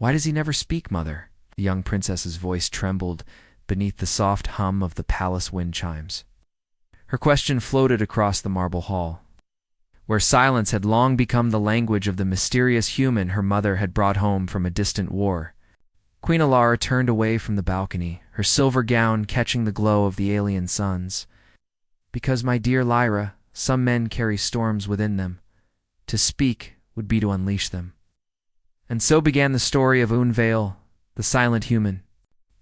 "Why does he never speak, mother?" The young princess's voice trembled beneath the soft hum of the palace wind chimes. Her question floated across the marble hall, where silence had long become the language of the mysterious human her mother had brought home from a distant war. Queen Alara turned away from the balcony, her silver gown catching the glow of the alien suns. "Because, my dear Lyra, some men carry storms within them. To speak would be to unleash them." And so began the story of Unveil, the silent human.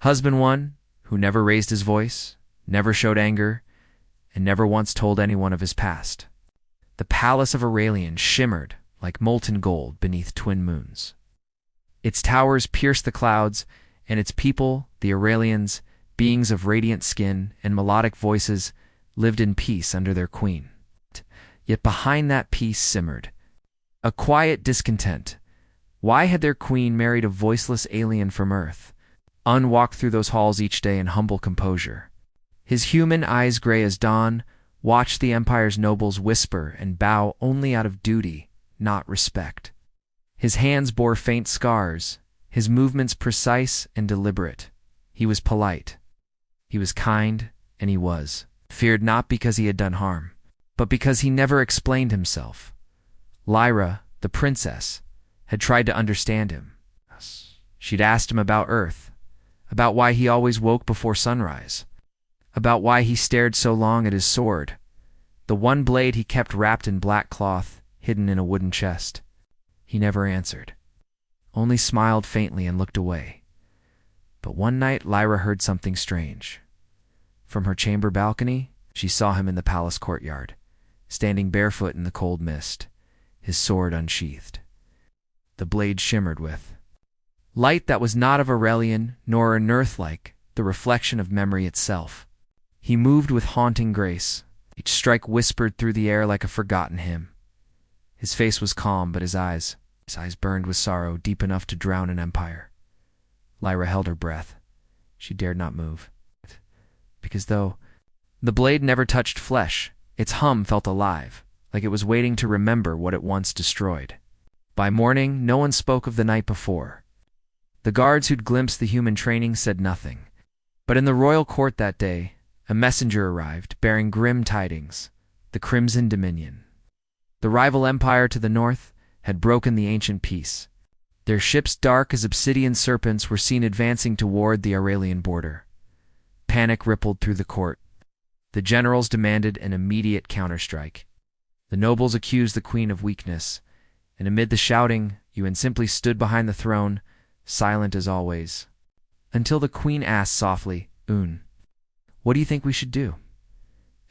Husband one, who never raised his voice, never showed anger, and never once told anyone of his past. The palace of Aurelian shimmered like molten gold beneath twin moons. Its towers pierced the clouds, and its people, the Aurelians, beings of radiant skin and melodic voices, lived in peace under their queen. Yet behind that peace simmered a quiet discontent. Why had their queen married a voiceless alien from Earth? Un walked through those halls each day in humble composure. His human eyes gray as dawn watched the empire's nobles whisper and bow only out of duty, not respect. His hands bore faint scars, his movements precise and deliberate. He was polite. He was kind, and he was feared not because he had done harm, but because he never explained himself. Lyra, the princess, had tried to understand him. She'd asked him about Earth, about why he always woke before sunrise, about why he stared so long at his sword, the one blade he kept wrapped in black cloth, hidden in a wooden chest. He never answered, only smiled faintly and looked away. But one night Lyra heard something strange. From her chamber balcony, she saw him in the palace courtyard, standing barefoot in the cold mist, his sword unsheathed. The blade shimmered with light that was not of Aurelian nor unearth-like, the reflection of memory itself. He moved with haunting grace, each strike whispered through the air like a forgotten hymn. His face was calm, but his eyes burned with sorrow deep enough to drown an empire. Lyra held her breath. She dared not move. Because though the blade never touched flesh, its hum felt alive, like it was waiting to remember what it once destroyed. By morning, no one spoke of the night before. The guards who'd glimpsed the human training said nothing. But in the royal court that day, a messenger arrived, bearing grim tidings, the Crimson Dominion. The rival empire to the north had broken the ancient peace. Their ships dark as obsidian serpents were seen advancing toward the Aurelian border. Panic rippled through the court. The generals demanded an immediate counterstrike. The nobles accused the queen of weakness, and amid the shouting, Yuan simply stood behind the throne, silent as always, until the queen asked softly, "What do you think we should do?"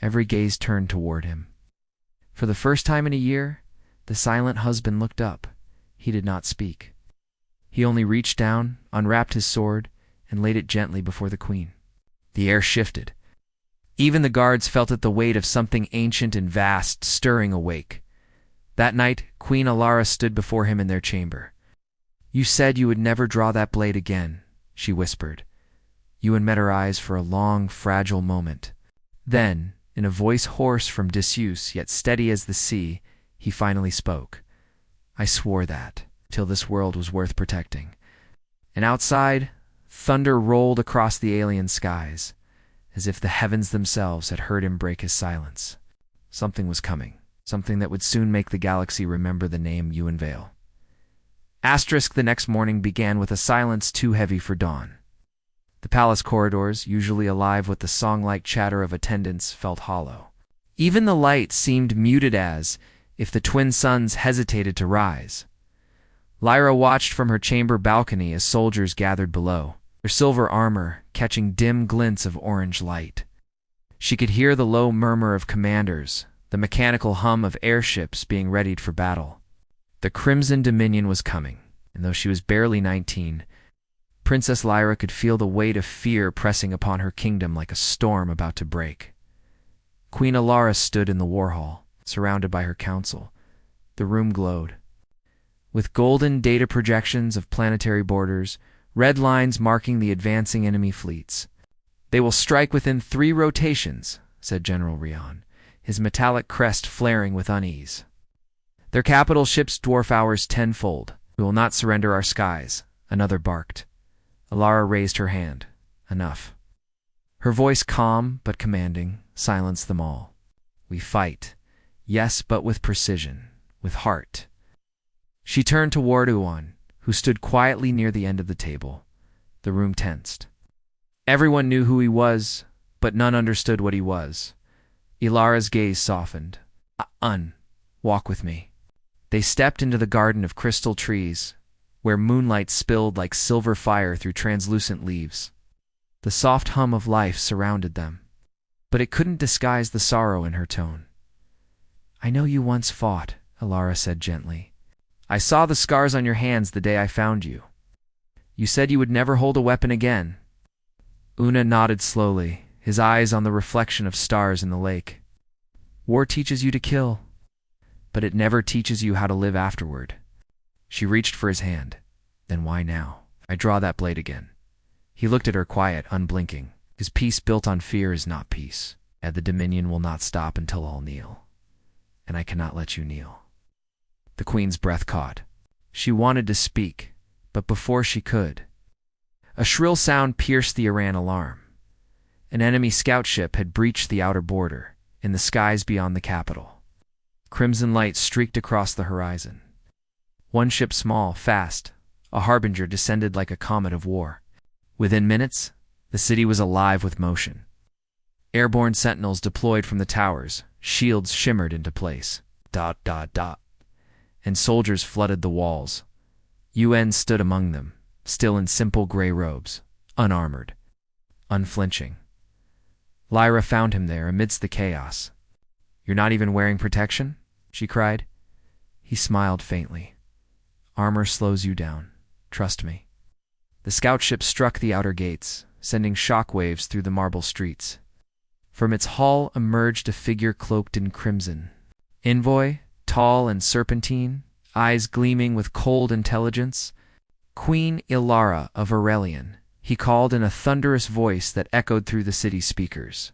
Every gaze turned toward him. For the first time in a year, the silent husband looked up. He did not speak. He only reached down, unwrapped his sword, and laid it gently before the queen. The air shifted. Even the guards felt it, the weight of something ancient and vast stirring awake. That night, Queen Alara stood before him in their chamber. "You said you would never draw that blade again," she whispered. Yuan met her eyes for a long, fragile moment. Then, in a voice hoarse from disuse yet steady as the sea, he finally spoke. "I swore that, till this world was worth protecting." And outside, thunder rolled across the alien skies, as if the heavens themselves had heard him break his silence. Something was coming, something that would soon make the galaxy remember the name Unveil. The next morning began with a silence too heavy for dawn. The palace corridors, usually alive with the song-like chatter of attendants, felt hollow. Even the light seemed muted, as if the twin suns hesitated to rise. Lyra watched from her chamber balcony as soldiers gathered below, their silver armor catching dim glints of orange light. She could hear the low murmur of commanders, the mechanical hum of airships being readied for battle. The Crimson Dominion was coming, and though she was barely 19, Princess Lyra could feel the weight of fear pressing upon her kingdom like a storm about to break. Queen Alara stood in the war hall, surrounded by her council. The room glowed with golden data projections of planetary borders, red lines marking the advancing enemy fleets. "They will strike within 3 rotations," said General Rion, his metallic crest flaring with unease. "Their capital ships dwarf ours tenfold. We will not surrender our skies Another barked. Alara raised her hand. Enough. Her voice, calm but commanding, silenced them all. We fight. Yes, but with precision, with heart. She turned toward Uwan, who stood quietly near the end of the table. The room tensed. Everyone knew who he was, but none understood what he was. Ilara's gaze softened. Walk with me. They stepped into the garden of crystal trees, where moonlight spilled like silver fire through translucent leaves. The soft hum of life surrounded them, but it couldn't disguise the sorrow in her tone. I know you once fought, Ilara said gently. I saw the scars on your hands the day I found you. You said you would never hold a weapon again. Una nodded slowly, his eyes on the reflection of stars in the lake. War teaches you to kill, but it never teaches you how to live afterward. She reached for his hand. Then why now? I draw that blade again. He looked at her quiet, unblinking. His peace built on fear is not peace, and the Dominion will not stop until all kneel. And I cannot let you kneel. The Queen's breath caught. She wanted to speak, but before she could, a shrill sound pierced the Iran alarm. An enemy scout ship had breached the outer border, in the skies beyond the capital. Crimson light streaked across the horizon. One ship, small, fast, a harbinger, descended like a comet of war. Within minutes, the city was alive with motion. Airborne sentinels deployed from the towers, shields shimmered into place. ... And soldiers flooded the walls. UN stood among them, still in simple gray robes, unarmored, unflinching. Lyra found him there amidst the chaos. You're not even wearing protection? She cried. He smiled faintly. Armor slows you down. Trust me. The scout ship struck the outer gates, sending shockwaves through the marble streets. From its hull emerged a figure cloaked in crimson. Envoy, tall and serpentine, eyes gleaming with cold intelligence. Queen Ilara of Aurelian, he called in a thunderous voice that echoed through the city speakers.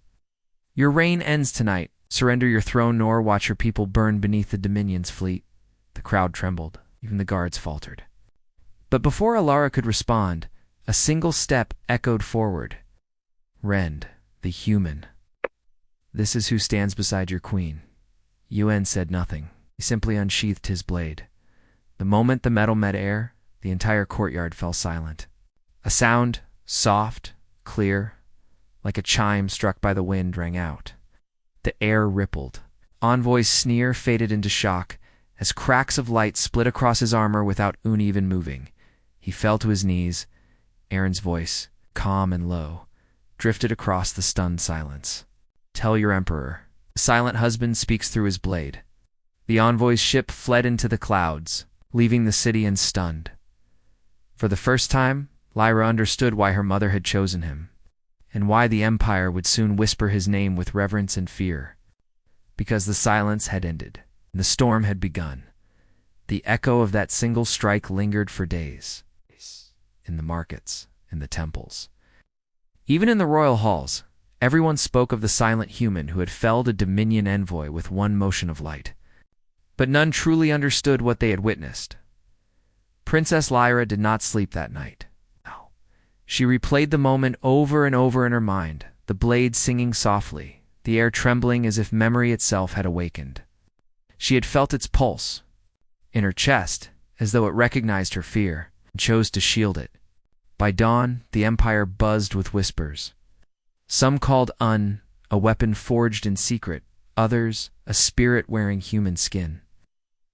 Your reign ends tonight. Surrender your throne nor watch your people burn beneath the Dominion's fleet. The crowd trembled. Even the guards faltered. But before Ilara could respond, a single step echoed forward. Rend, the human. This is who stands beside your queen. UN said nothing. He simply unsheathed his blade. The moment the metal met air, the entire courtyard fell silent. A sound, soft, clear, like a chime struck by the wind, rang out. The air rippled. Envoy's sneer faded into shock as cracks of light split across his armor without Un even moving. He fell to his knees. Aaron's voice, calm and low, drifted across the stunned silence. Tell your emperor. The silent husband speaks through his blade. The envoy's ship fled into the clouds, leaving the city stunned. For the first time, Lyra understood why her mother had chosen him, and why the Empire would soon whisper his name with reverence and fear. Because the silence had ended, and the storm had begun. The echo of that single strike lingered for days. In the markets, in the temples. Even in the royal halls, everyone spoke of the silent human who had felled a Dominion envoy with one motion of light. But none truly understood what they had witnessed. Princess Lyra did not sleep that night. No. She replayed the moment over and over in her mind, the blade singing softly, the air trembling as if memory itself had awakened. She had felt its pulse, in her chest, as though it recognized her fear, and chose to shield it. By dawn, the Empire buzzed with whispers. Some called a weapon forged in secret, others, a spirit wearing human skin.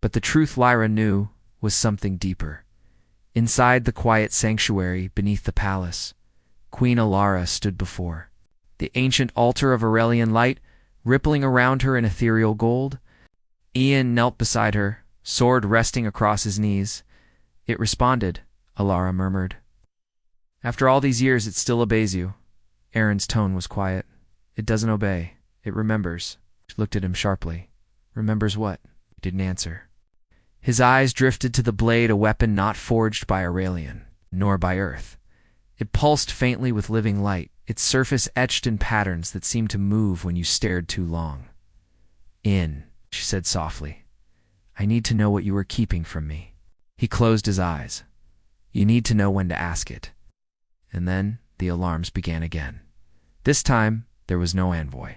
But the truth Lyra knew was something deeper. Inside the quiet sanctuary beneath the palace, Queen Ilara stood before. The ancient altar of Aurelian light, rippling around her in ethereal gold. Ian knelt beside her, sword resting across his knees. It responded, Ilara murmured. After all these years, it still obeys you. Aaron's tone was quiet. It doesn't obey. It remembers. She looked at him sharply. Remembers what? He didn't answer. His eyes drifted to the blade, a weapon not forged by Aurelian, nor by Earth. It pulsed faintly with living light, its surface etched in patterns that seemed to move when you stared too long. She said softly. I need to know what you were keeping from me. He closed his eyes. You need to know when to ask it. And then the alarms began again. This time, there was no envoy.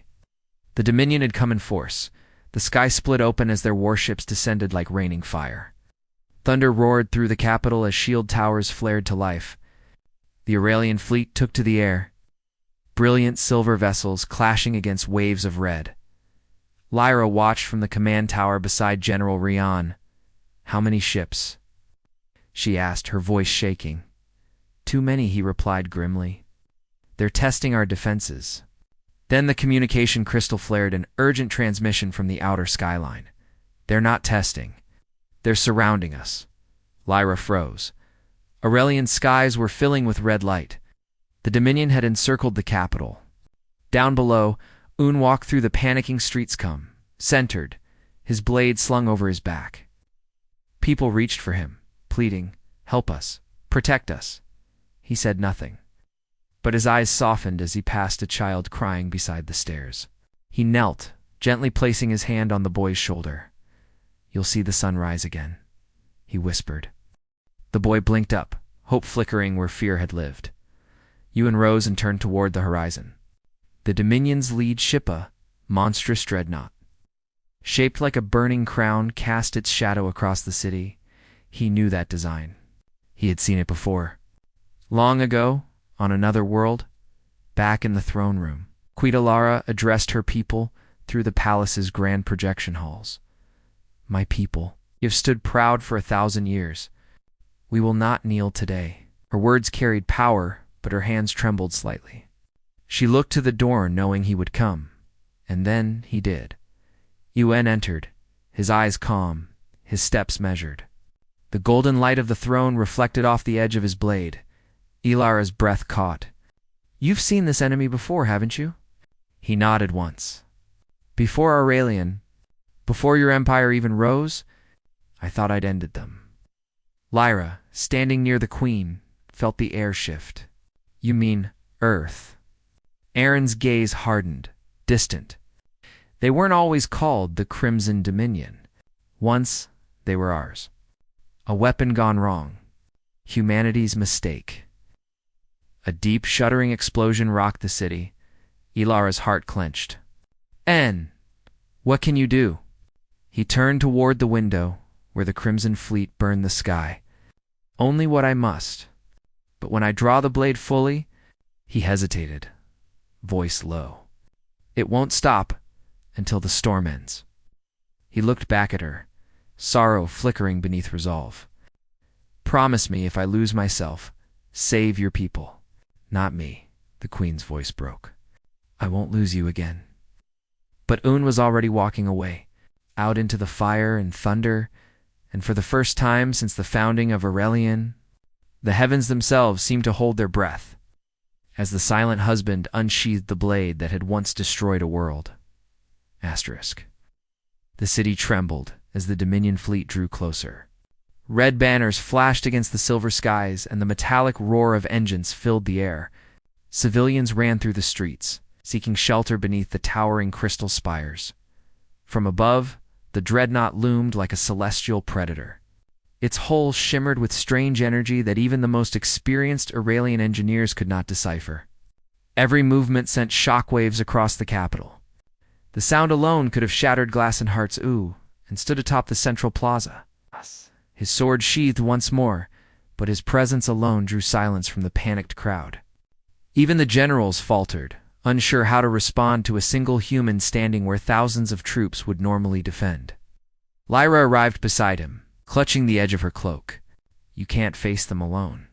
The Dominion had come in force. The sky split open as their warships descended like raining fire. Thunder roared through the capital as shield towers flared to life. The Aurelian fleet took to the air, brilliant silver vessels clashing against waves of red. Lyra watched from the command tower beside General Rion. "How many ships?" she asked, her voice shaking. "Too many," he replied grimly. "They're testing our defenses." Then the communication crystal flared, an urgent transmission from the outer skyline. "They're not testing. They're surrounding us." Lyra froze. Aurelian skies were filling with red light. The Dominion had encircled the capital. Down below, Un walked through the panicking streets, centered, his blade slung over his back. People reached for him, pleading, "Help us, protect us." He said nothing, but his eyes softened as he passed a child crying beside the stairs. He knelt, gently placing his hand on the boy's shoulder. "You'll see the sun rise again," he whispered. The boy blinked up, hope flickering where fear had lived. Ewan rose and turned toward the horizon. The Dominion's lead ship, a monstrous dreadnought, shaped like a burning crown, cast its shadow across the city. He knew that design. He had seen it before. Long ago, on another world, back in the throne room, Quidalara addressed her people through the palace's grand projection halls. "My people, you have stood proud for 1,000 years. We will not kneel today." Her words carried power, but her hands trembled slightly. She looked to the door, knowing he would come, and then he did. Yuen entered, his eyes calm, his steps measured. The golden light of the throne reflected off the edge of his blade. Ilara's breath caught. "You've seen this enemy before, haven't you?" He nodded once. "Before Aurelian, before your empire even rose, I thought I'd ended them." Lyra, standing near the queen, felt the air shift. "You mean Earth?" Aaron's gaze hardened, distant. "They weren't always called the Crimson Dominion. Once, they were ours. A weapon gone wrong. Humanity's mistake." A deep, shuddering explosion rocked the city. Ilara's heart clenched. "En, what can you do?" He turned toward the window, where the Crimson Fleet burned the sky. "Only what I must. But when I draw the blade fully—" He hesitated, voice low. "It won't stop until the storm ends." He looked back at her, sorrow flickering beneath resolve. "Promise me, if I lose myself, save your people." "Not me," the queen's voice broke. "I won't lose you again." But Un was already walking away, out into the fire and thunder, and for the first time since the founding of Aurelian, the heavens themselves seemed to hold their breath, as the silent husband unsheathed the blade that had once destroyed a world. Asterisk. The city trembled as the Dominion fleet drew closer. Red banners flashed against the silver skies, and the metallic roar of engines filled the air. Civilians ran through the streets, seeking shelter beneath the towering crystal spires. From above, the dreadnought loomed like a celestial predator. Its hull shimmered with strange energy that even the most experienced Aurelian engineers could not decipher. Every movement sent shockwaves across the capital. The sound alone could have shattered glass in hearts, and stood atop the central plaza. His sword sheathed once more, but his presence alone drew silence from the panicked crowd. Even the generals faltered, unsure how to respond to a single human standing where thousands of troops would normally defend. Lyra arrived beside him, clutching the edge of her cloak. "You can't face them alone,"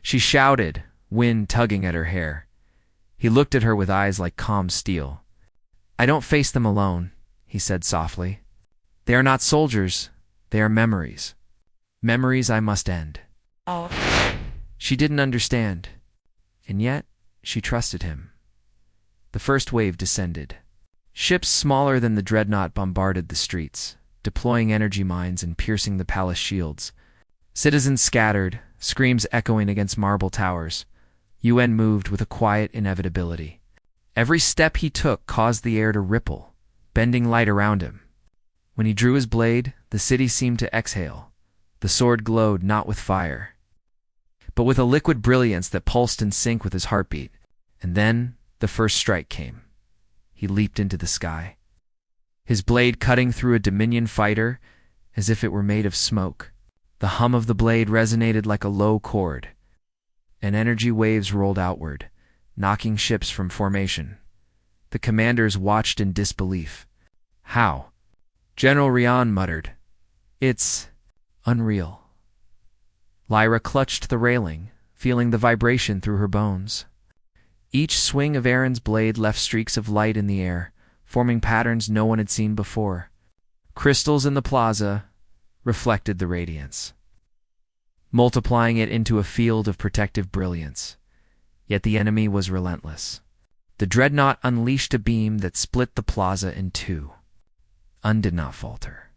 she shouted, wind tugging at her hair. He looked at her with eyes like calm steel. "I don't face them alone," he said softly. "They are not soldiers, they are memories. Memories I must end." Oh. She didn't understand, and yet she trusted him. The first wave descended. Ships smaller than the dreadnought bombarded the streets, deploying energy mines and piercing the palace shields. Citizens scattered, screams echoing against marble towers. Yuen moved with a quiet inevitability. Every step he took caused the air to ripple, bending light around him. When he drew his blade, the city seemed to exhale. The sword glowed not with fire. but with a liquid brilliance that pulsed in sync with his heartbeat. And then the first strike came. He leaped into the sky, his blade cutting through a Dominion fighter as if it were made of smoke. The hum of the blade resonated like a low chord, and energy waves rolled outward, knocking ships from formation. The commanders watched in disbelief. How? General Rian muttered. It's unreal. Lyra clutched the railing, feeling the vibration through her bones. Each swing of Aaron's blade left streaks of light in the air, forming patterns no one had seen before. Crystals in the plaza reflected the radiance, multiplying it into a field of protective brilliance. Yet the enemy was relentless. The dreadnought unleashed a beam that split the plaza in two. Un did not falter.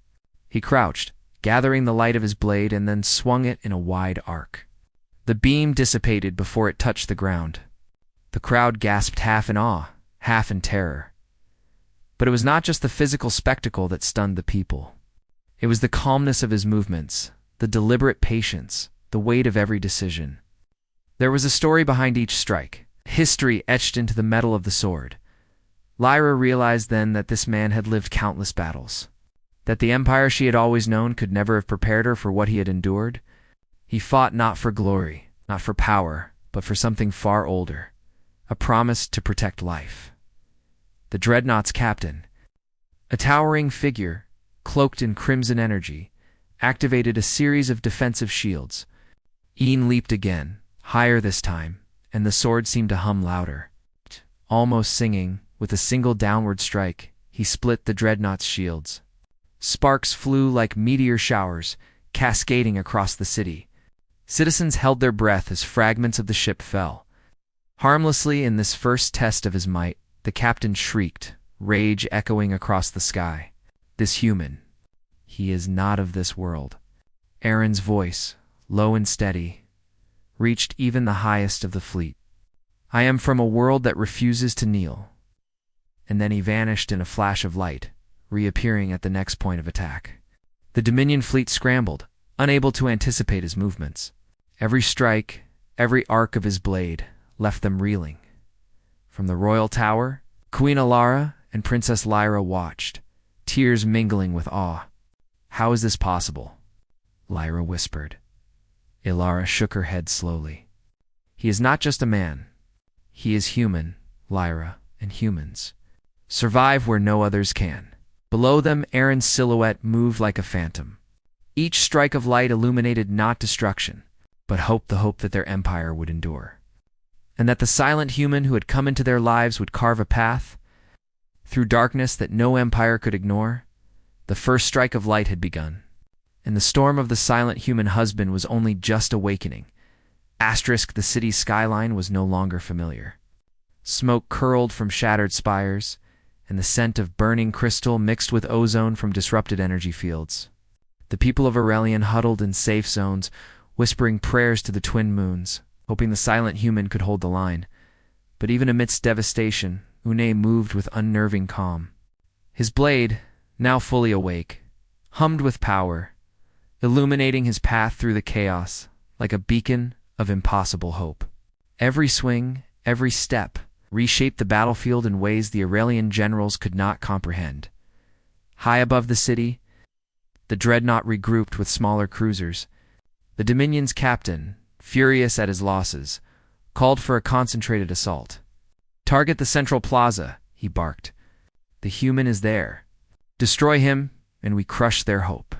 He crouched, gathering the light of his blade, and then swung it in a wide arc. The beam dissipated before it touched the ground. The crowd gasped, half in awe, half in terror. But it was not just the physical spectacle that stunned the people. It was the calmness of his movements, the deliberate patience, the weight of every decision. There was a story behind each strike, history etched into the metal of the sword. Lyra realized then that this man had lived countless battles, that the empire she had always known could never have prepared her for what he had endured. He fought not for glory, not for power, but for something far older, a promise to protect life. The dreadnought's captain, a towering figure, cloaked in crimson energy, activated a series of defensive shields. Ian leaped again, higher this time, and the sword seemed to hum louder. Almost singing, with a single downward strike, he split the dreadnought's shields. Sparks flew like meteor showers, cascading across the city. Citizens held their breath as fragments of the ship fell. Harmlessly in this first test of his might, the captain shrieked, rage echoing across the sky. This human, he is not of this world. Aaron's voice, low and steady, reached even the highest of the fleet. I am from a world that refuses to kneel. And then he vanished in a flash of light, reappearing at the next point of attack. The Dominion fleet scrambled, unable to anticipate his movements. Every strike, every arc of his blade, left them reeling. From the royal tower, Queen Alara and Princess Lyra watched, tears mingling with awe. How is this possible? Lyra whispered. Alara shook her head slowly. He is not just a man. He is human, Lyra, and humans survive where no others can. Below them, Aaron's silhouette moved like a phantom. Each strike of light illuminated not destruction, but hope, the hope that their empire would endure, and that the silent human who had come into their lives would carve a path through darkness that no empire could ignore. The first strike of light had begun, and the storm of the silent human husband was only just awakening. The city's skyline was no longer familiar. Smoke curled from shattered spires, and the scent of burning crystal mixed with ozone from disrupted energy fields. The people of Aurelian huddled in safe zones, whispering prayers to the twin moons, hoping the silent human could hold the line. But even amidst devastation, Une moved with unnerving calm. His blade, now fully awake, hummed with power, illuminating his path through the chaos like a beacon of impossible hope. Every swing, every step, reshaped the battlefield in ways the Aurelian generals could not comprehend. High above the city, the dreadnought regrouped with smaller cruisers. The Dominion's captain, furious at his losses, called for a concentrated assault. Target the central plaza, he barked. The human is there. Destroy him, and we crush their hope.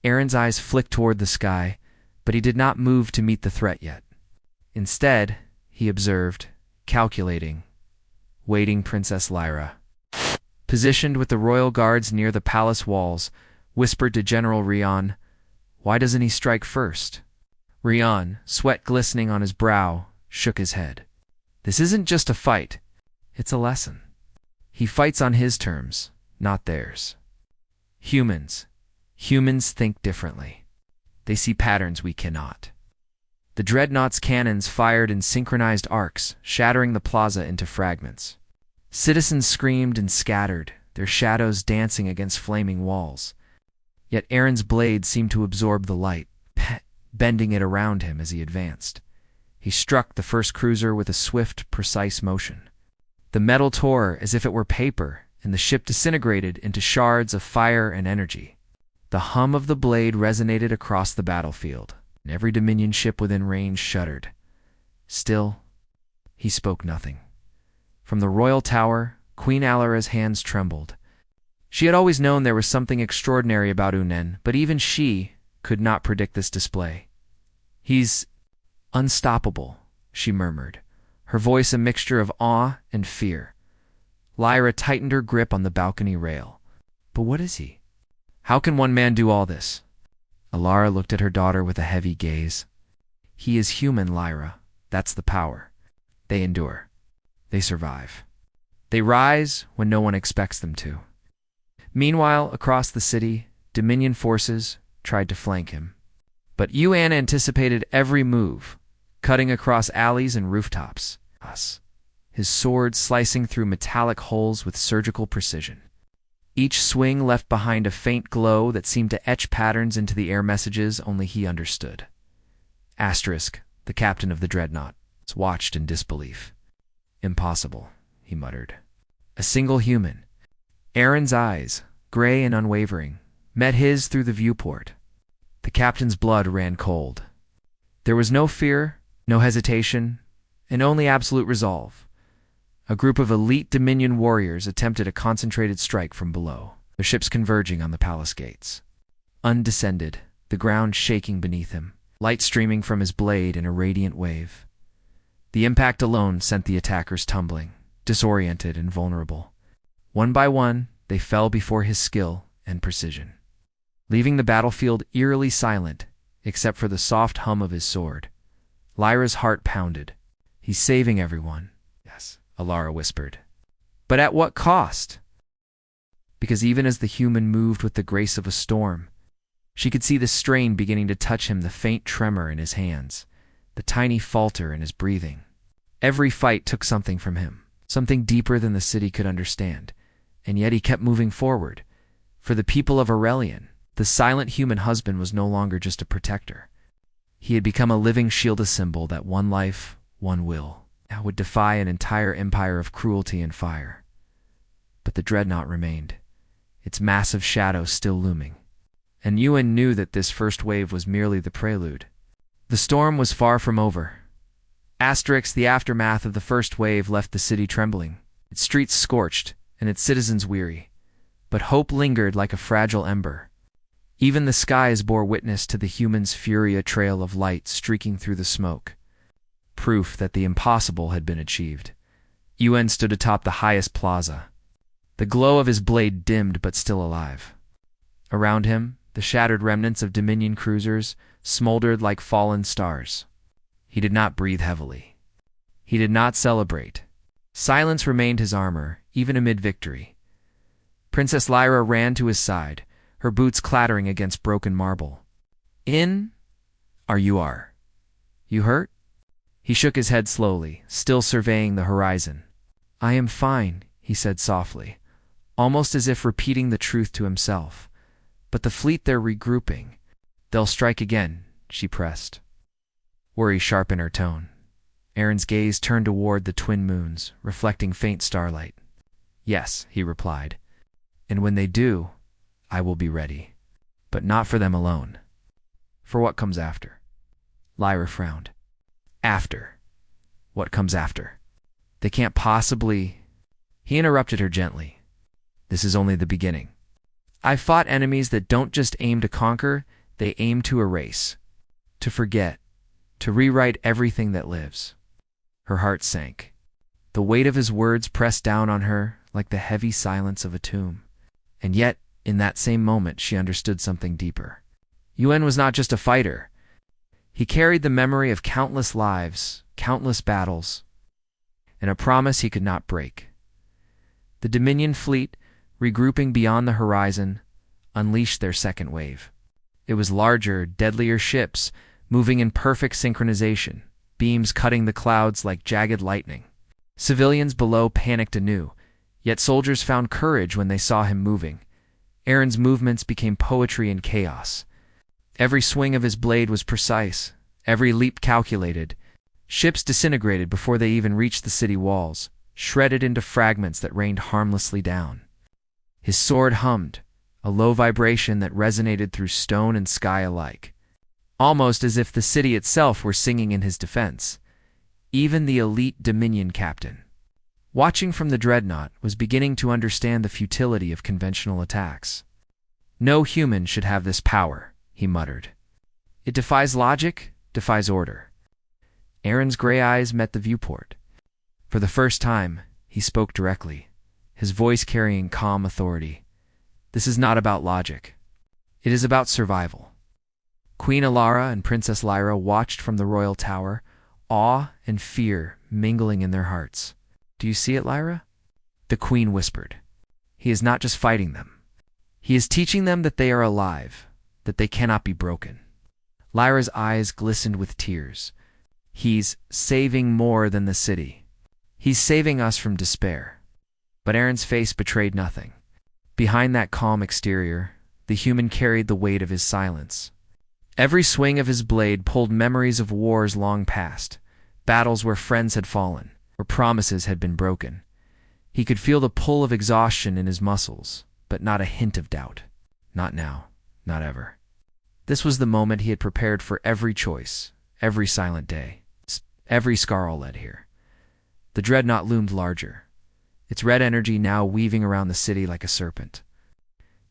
Aaron's eyes flicked toward the sky, but he did not move to meet the threat yet. Instead, he observed, calculating, waiting Princess Lyra, positioned with the royal guards near the palace walls, whispered to General Rian, "Why doesn't he strike first?" Rian, sweat glistening on his brow, shook his head. "This isn't just a fight, it's a lesson. He fights on his terms, not theirs. Humans think differently. They see patterns we cannot." The dreadnought's cannons fired in synchronized arcs, shattering the plaza into fragments. Citizens screamed and scattered, their shadows dancing against flaming walls. Yet Aaron's blade seemed to absorb the light, bending it around him as he advanced. He struck the first cruiser with a swift, precise motion. The metal tore as if it were paper, and the ship disintegrated into shards of fire and energy. The hum of the blade resonated across the battlefield, and every Dominion ship within range shuddered. Still, he spoke nothing. From the royal tower, Queen Alara's hands trembled. She had always known there was something extraordinary about Unen, but even she could not predict this display. "He's unstoppable," she murmured, her voice a mixture of awe and fear. Lyra tightened her grip on the balcony rail. "But what is he? How can one man do all this?" Alara looked at her daughter with a heavy gaze. "He is human, Lyra. That's the power. They endure. They survive. They rise when no one expects them to." Meanwhile, across the city, Dominion forces tried to flank him. But Yuan anticipated every move, cutting across alleys and rooftops, his sword slicing through metallic holes with surgical precision. Each swing left behind a faint glow that seemed to etch patterns into the air messages only he understood. Asterisk, the captain of the dreadnought, watched in disbelief. "Impossible," he muttered. A single human. Aaron's eyes, gray and unwavering, met his through the viewport. The captain's blood ran cold. There was no fear, no hesitation, and only absolute resolve. A group of elite Dominion warriors attempted a concentrated strike from below, their ships converging on the palace gates. Undescended, the ground shaking beneath him, light streaming from his blade in a radiant wave. The impact alone sent the attackers tumbling, disoriented and vulnerable. One by one, they fell before his skill and precision, leaving the battlefield eerily silent except for the soft hum of his sword. Lyra's heart pounded. "He's saving everyone." "Yes," Alara whispered. "But at what cost?" Because even as the human moved with the grace of a storm, she could see the strain beginning to touch him, the faint tremor in his hands, the tiny falter in his breathing. Every fight took something from him, something deeper than the city could understand, and yet he kept moving forward. For the people of Aurelian, the silent human husband was no longer just a protector. He had become a living shield, a symbol that one life, one will, now would defy an entire empire of cruelty and fire. But the dreadnought remained, its massive shadow still looming. And Yuan knew that this first wave was merely the prelude. The storm was far from over. Asterisk, the aftermath of the first wave left the city trembling, its streets scorched, and its citizens weary. But hope lingered like a fragile ember. Even the skies bore witness to the humans' fury, a trail of light streaking through the smoke. Proof that the impossible had been achieved. Yuan stood atop the highest plaza. The glow of his blade dimmed but still alive. Around him, the shattered remnants of Dominion cruisers smoldered like fallen stars. He did not breathe heavily. He did not celebrate. Silence remained his armor, even amid victory. Princess Lyra ran to his side, her boots clattering against broken marble. "In? You hurt?" He shook his head slowly, still surveying the horizon. "I am fine," he said softly, almost as if repeating the truth to himself. "But the fleet, they're regrouping. They'll strike again," she pressed. Worry sharpened her tone. Aaron's gaze turned toward the twin moons, reflecting faint starlight. "Yes," he replied. "And when they do, I will be ready. But not for them alone. For what comes after." Lyra frowned. "After? What comes after? They can't possibly—" He interrupted her gently. "This is only the beginning. I've fought enemies that don't just aim to conquer, they aim to erase, to forget, to rewrite everything that lives." Her heart sank. The weight of his words pressed down on her like the heavy silence of a tomb. And yet, in that same moment, she understood something deeper. Yuan was not just a fighter. He carried the memory of countless lives, countless battles, and a promise he could not break. The Dominion fleet, regrouping beyond the horizon, unleashed their second wave. It was larger, deadlier ships, moving in perfect synchronization, beams cutting the clouds like jagged lightning. Civilians below panicked anew, yet soldiers found courage when they saw him moving. Aaron's movements became poetry in chaos. Every swing of his blade was precise, every leap calculated. Ships disintegrated before they even reached the city walls, shredded into fragments that rained harmlessly down. His sword hummed, a low vibration that resonated through stone and sky alike, almost as if the city itself were singing in his defense. Even the elite Dominion captain, watching from the dreadnought, was beginning to understand the futility of conventional attacks. No human should have this power, he muttered. It defies logic, defies order. Aaron's gray eyes met the viewport. For the first time, he spoke directly, his voice carrying calm authority. This is not about logic. It is about survival. Queen Alara and Princess Lyra watched from the royal tower, awe and fear mingling in their hearts. Do you see it, Lyra? The queen whispered. He is not just fighting them. He is teaching them that they are alive, that they cannot be broken. Lyra's eyes glistened with tears. He's saving more than the city. He's saving us from despair. But Aaron's face betrayed nothing. Behind that calm exterior, the human carried the weight of his silence. Every swing of his blade pulled memories of wars long past, battles where friends had fallen, where promises had been broken. He could feel the pull of exhaustion in his muscles, but not a hint of doubt. Not now, not ever. This was the moment he had prepared for every choice, every silent day, every scar led here. The dreadnought loomed larger, its red energy now weaving around the city like a serpent.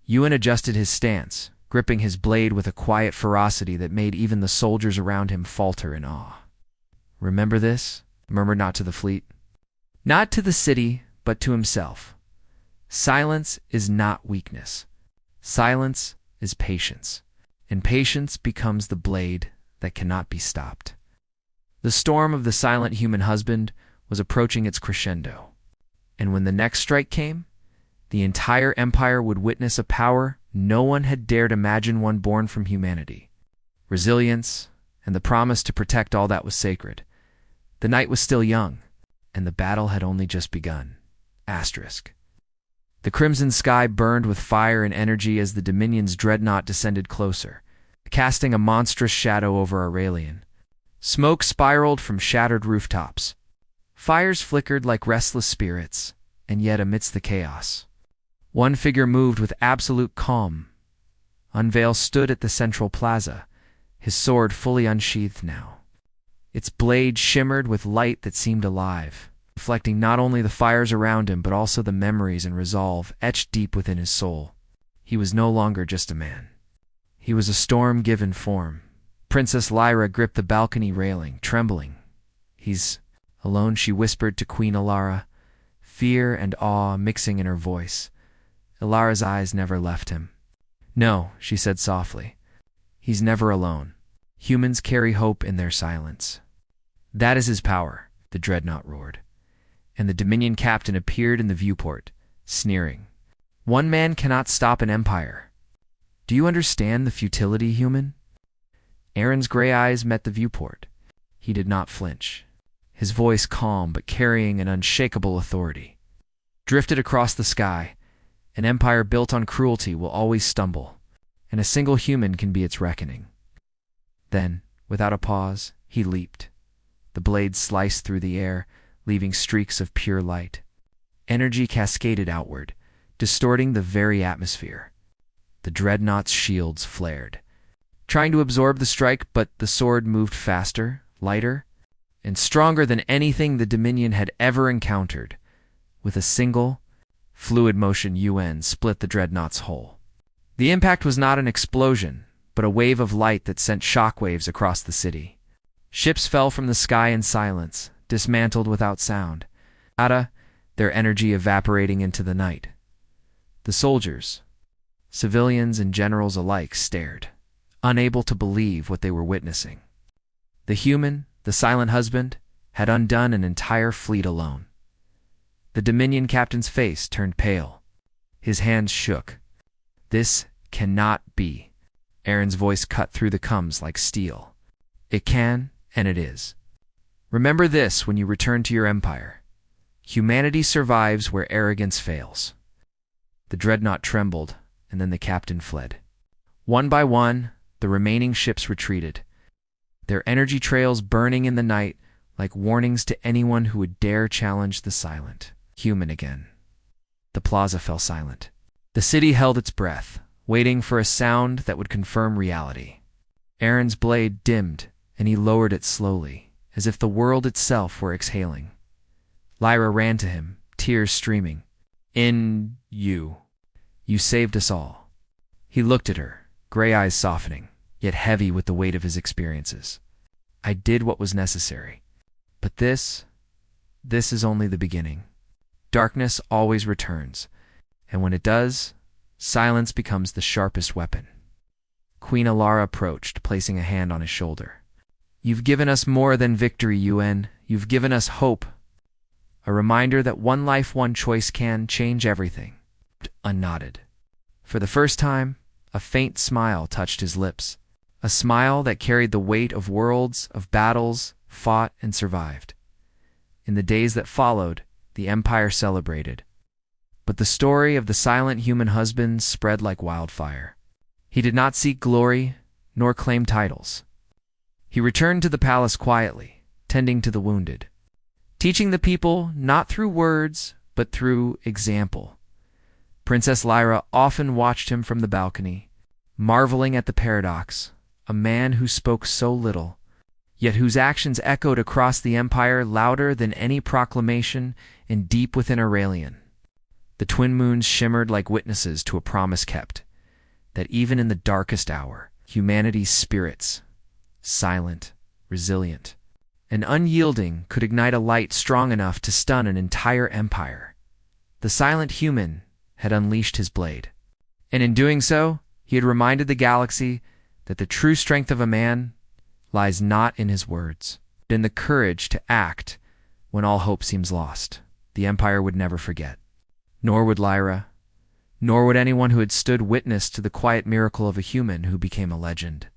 Ewan adjusted his stance, gripping his blade with a quiet ferocity that made even the soldiers around him falter in awe. Remember this? Murmured not to the fleet. Not to the city, but to himself. Silence is not weakness. Silence is patience, and patience becomes the blade that cannot be stopped. The storm of the silent human husband was approaching its crescendo, and when the next strike came, the entire empire would witness a power no one had dared imagine, one born from humanity, resilience, and the promise to protect all that was sacred. The night was still young, and the battle had only just begun. Asterisk. The crimson sky burned with fire and energy as the Dominion's dreadnought descended closer, casting a monstrous shadow over Aurelian. Smoke spiraled from shattered rooftops. Fires flickered like restless spirits, and yet amidst the chaos, one figure moved with absolute calm. Unveil stood at the central plaza, his sword fully unsheathed now. Its blade shimmered with light that seemed alive, reflecting not only the fires around him but also the memories and resolve etched deep within his soul. He was no longer just a man. He was a storm given form. Princess Lyra gripped the balcony railing, trembling. He's alone, she whispered to Queen Alara, fear and awe mixing in her voice. Alara's eyes never left him. No, she said softly. He's never alone. Humans carry hope in their silence. That is his power, the dreadnought roared. And the Dominion captain appeared in the viewport, sneering. One man cannot stop an empire. Do you understand the futility, human? Aaron's gray eyes met the viewport. He did not flinch, his voice calm but carrying an unshakable authority. Drifted across the sky, an empire built on cruelty will always stumble, and a single human can be its reckoning. Then, without a pause, he leaped. The blade sliced through the air, leaving streaks of pure light. Energy cascaded outward, distorting the very atmosphere. The dreadnought's shields flared, trying to absorb the strike, but the sword moved faster, lighter, and stronger than anything the Dominion had ever encountered. With a single, fluid motion, Yuan split the dreadnought's hull. The impact was not an explosion, but a wave of light that sent shockwaves across the city. Ships fell from the sky in silence, dismantled without sound, their energy evaporating into the night. The soldiers, civilians and generals alike, stared, unable to believe what they were witnessing. The human, the silent husband, had undone an entire fleet alone. The Dominion captain's face turned pale. His hands shook. This cannot be. Aaron's voice cut through the cums like steel. It can, and it is. Remember this when you return to your empire. Humanity survives where arrogance fails. The dreadnought trembled, and then the captain fled. One by one, The remaining ships retreated, their energy trails burning in the night like warnings to anyone who would dare challenge the silent human again. The plaza fell silent. The city held its breath, waiting for a sound that would confirm reality. Aaron's blade dimmed, and he lowered it slowly, as if the world itself were exhaling. Lyra ran to him, tears streaming. You saved us all." He looked at her, gray eyes softening, yet heavy with the weight of his experiences. "I did what was necessary. But this is only the beginning. Darkness always returns, and when it does, silence becomes the sharpest weapon." Queen Alara approached, placing a hand on his shoulder. "You've given us more than victory, Yuen. You've given us hope. A reminder that one life, one choice can change everything." Nodded. For the first time, a faint smile touched his lips, a smile that carried the weight of worlds, of battles, fought and survived. In the days that followed, the Empire celebrated. But the story of the silent human husband spread like wildfire. He did not seek glory, nor claim titles. He returned to the palace quietly, tending to the wounded, teaching the people not through words, but through example. Princess Lyra often watched him from the balcony, marveling at the paradox, a man who spoke so little, yet whose actions echoed across the empire louder than any proclamation and deep within Aurelian. The twin moons shimmered like witnesses to a promise kept, that even in the darkest hour, humanity's spirits, silent, resilient, and unyielding, could ignite a light strong enough to stun an entire empire. The silent human had unleashed his blade, and in doing so, he had reminded the galaxy that the true strength of a man lies not in his words, but in the courage to act when all hope seems lost. The Empire would never forget. Nor would Lyra, nor would anyone who had stood witness to the quiet miracle of a human who became a legend.